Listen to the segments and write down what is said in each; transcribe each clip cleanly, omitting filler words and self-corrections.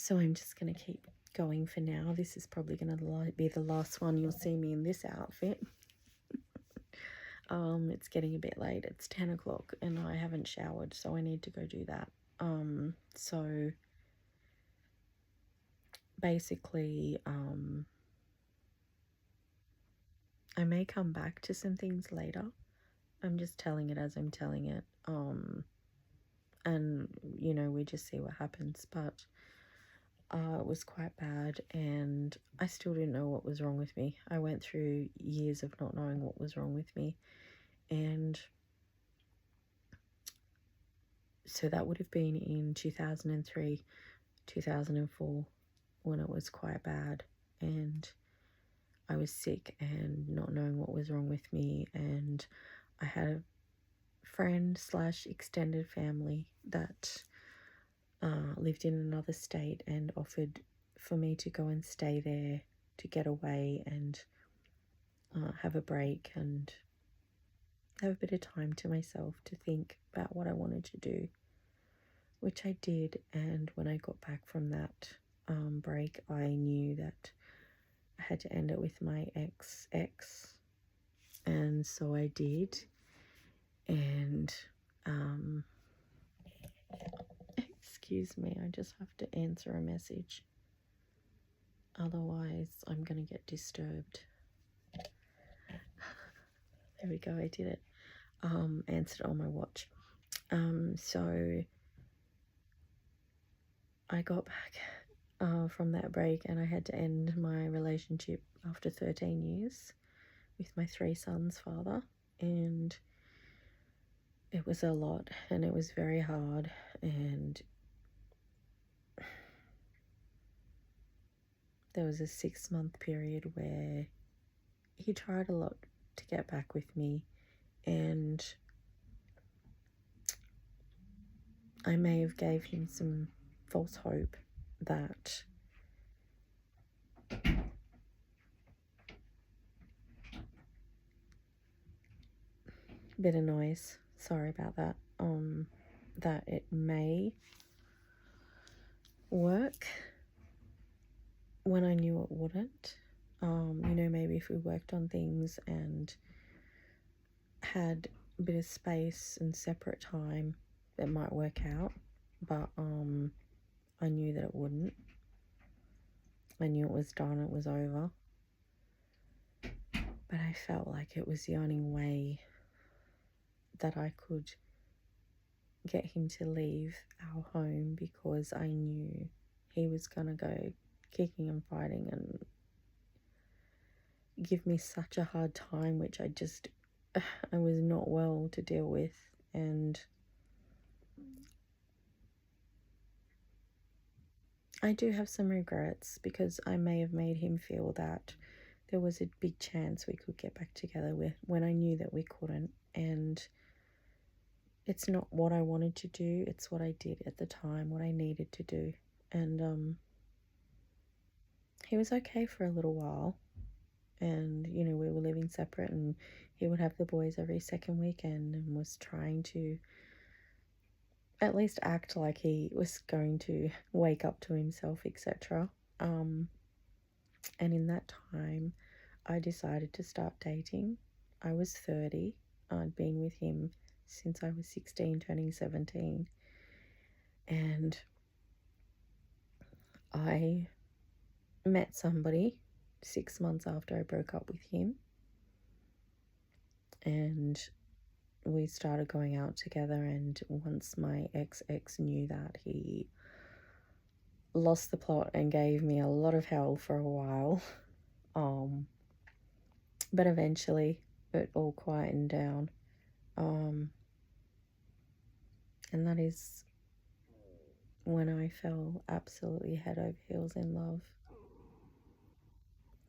So I'm just going to keep going for now. This is probably going to be the last one you'll see me in this outfit. It's getting a bit late. It's 10 o'clock and I haven't showered, so I need to go do that. So basically, I may come back to some things later. I'm just telling it as I'm telling it. And, you know, we just see what happens. But it was quite bad and I still didn't know what was wrong with me. I went through years of not knowing what was wrong with me. And so that would have been in 2003, 2004, when it was quite bad. And I was sick and not knowing what was wrong with me. And I had a friend / extended family that lived in another state and offered for me to go and stay there to get away and have a break and have a bit of time to myself to think about what I wanted to do, which I did. And when I got back from that break, I knew that I had to end it with my ex, and so I did. And excuse me, I just have to answer a message, otherwise I'm gonna get disturbed. There we go, I did it. Answered on my watch. So I got back from that break and I had to end my relationship after 13 years with my 3 sons' father, and it was a lot and it was very hard. And there was a 6-month period where he tried a lot to get back with me, and I may have gave him some false hope that bit of noise, sorry about that, that it may work when I knew it wouldn't. You know, maybe if we worked on things and had a bit of space and separate time, it might work out. But I knew that it wouldn't. I knew it was done, it was over. But I felt like it was the only way that I could get him to leave our home, because I knew he was going to go kicking and fighting and give me such a hard time, which I was not well to deal with. And I do have some regrets, because I may have made him feel that there was a big chance we could get back together when I knew that we couldn't. And it's not what I wanted to do, it's what I did at the time, what I needed to do. And he was okay for a little while, and you know, we were living separate and he would have the boys every second weekend and was trying to at least act like he was going to wake up to himself, etc. And in that time I decided to start dating. I was 30. I'd been with him since I was 16, turning 17. And I met somebody 6 months after I broke up with him. And we started going out together. And once my ex knew that, he lost the plot and gave me a lot of hell for a while. But eventually it all quietened down. And that is when I fell absolutely head over heels in love.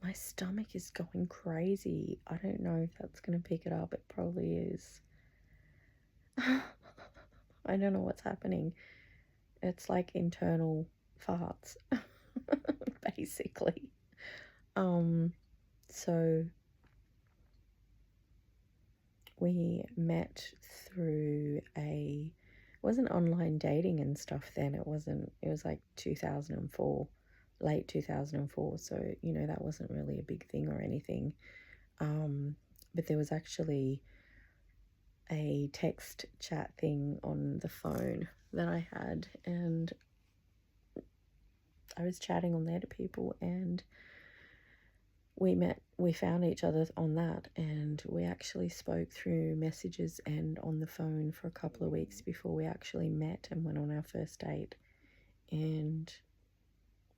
My stomach is going crazy. I don't know if that's going to pick it up. It probably is. I don't know what's happening. It's like internal farts, basically. So we met through wasn't online dating and stuff then. It was like 2004, late 2004. So, you know, that wasn't really a big thing or anything. But there was actually a text chat thing on the phone that I had, and I was chatting on there to people, and we found each other on that, and we actually spoke through messages and on the phone for a couple of weeks before we actually met and went on our first date. And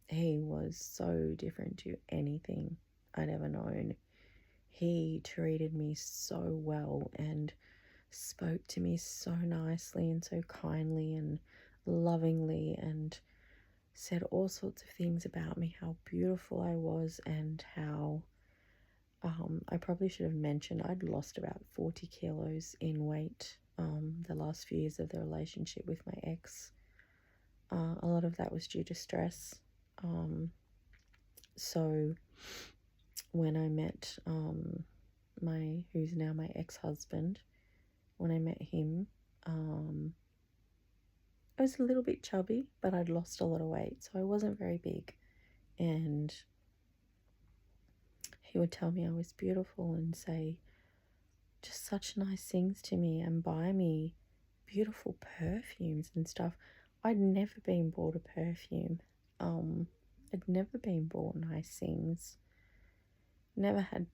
he was so different to anything I'd ever known. He treated me so well and spoke to me so nicely and so kindly and lovingly, and said all sorts of things about me, how beautiful I was, and how I probably should have mentioned I'd lost about 40 kilos in weight the last few years of the relationship with my ex. A lot of that was due to stress. So when I met who's now my ex-husband, when I met him, I was a little bit chubby, but I'd lost a lot of weight, so I wasn't very big. And he would tell me I was beautiful and say just such nice things to me and buy me beautiful perfumes and stuff. I'd never been bought a perfume. I'd never been bought nice things. Never had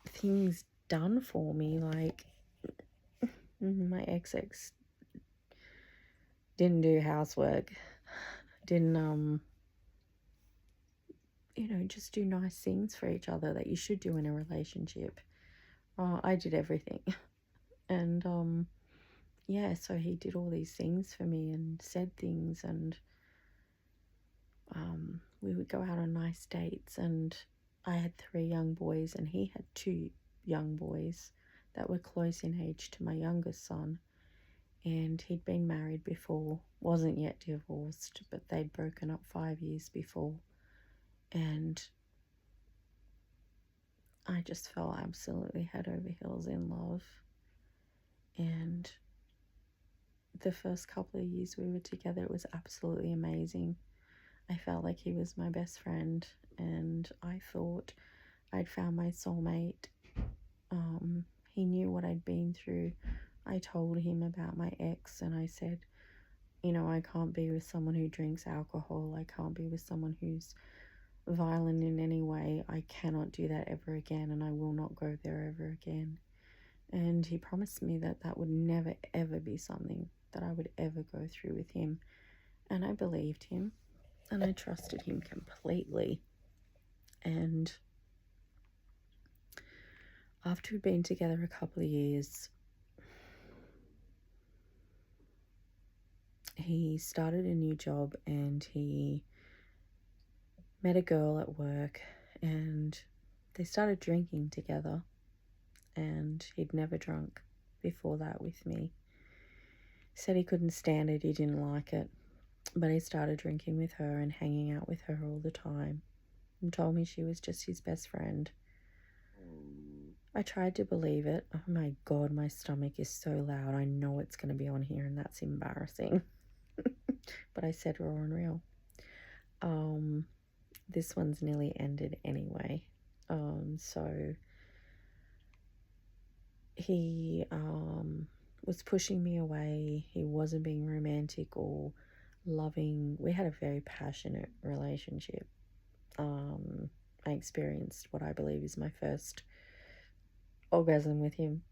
things done for me. Like, my ex didn't do housework, didn't you know, just do nice things for each other that you should do in a relationship. I did everything. And yeah, so he did all these things for me and said things, and we would go out on nice dates, and I had 3 young boys and he had 2 young boys that were close in age to my youngest son, and he'd been married before, wasn't yet divorced, but they'd broken up 5 years before, and I just fell absolutely head over heels in love. And the first couple of years we were together, it was absolutely amazing. I felt like he was my best friend, and I thought I'd found my soulmate. He knew what I'd been through. I told him about my ex, and I said, you know, I can't be with someone who drinks alcohol. I can't be with someone who's violent in any way. I cannot do that ever again, and I will not go there ever again. And he promised me that that would never ever be something that I would ever go through with him. And I believed him, and I trusted him completely. And after we'd been together a couple of years, he started a new job, and he met a girl at work, and they started drinking together, and he'd never drunk before that with me. Said he couldn't stand it, he didn't like it, but he started drinking with her and hanging out with her all the time, and told me she was just his best friend. I tried to believe it. Oh my God, my stomach is so loud. I know it's going to be on here, and that's embarrassing. But I said raw and real. This one's nearly ended anyway. So he was pushing me away. He wasn't being romantic or loving. We had a very passionate relationship. I experienced what I believe is my first orgasm with him.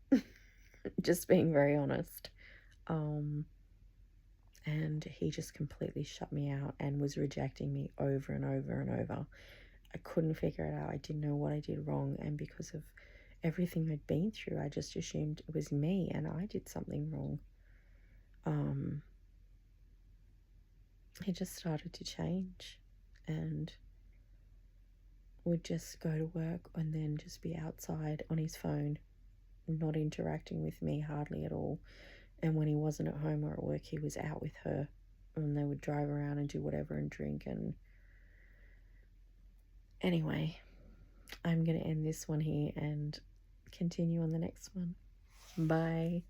Just being very honest. And he just completely shut me out and was rejecting me over and over and over. I couldn't figure it out. I didn't know what I did wrong, and because of everything I'd been through, I just assumed it was me and I did something wrong. He just started to change and would just go to work and then just be outside on his phone, not interacting with me hardly at all. And when he wasn't at home or at work, he was out with her, and they would drive around and do whatever and drink. And anyway, I'm going to end this one here and continue on the next one. Bye.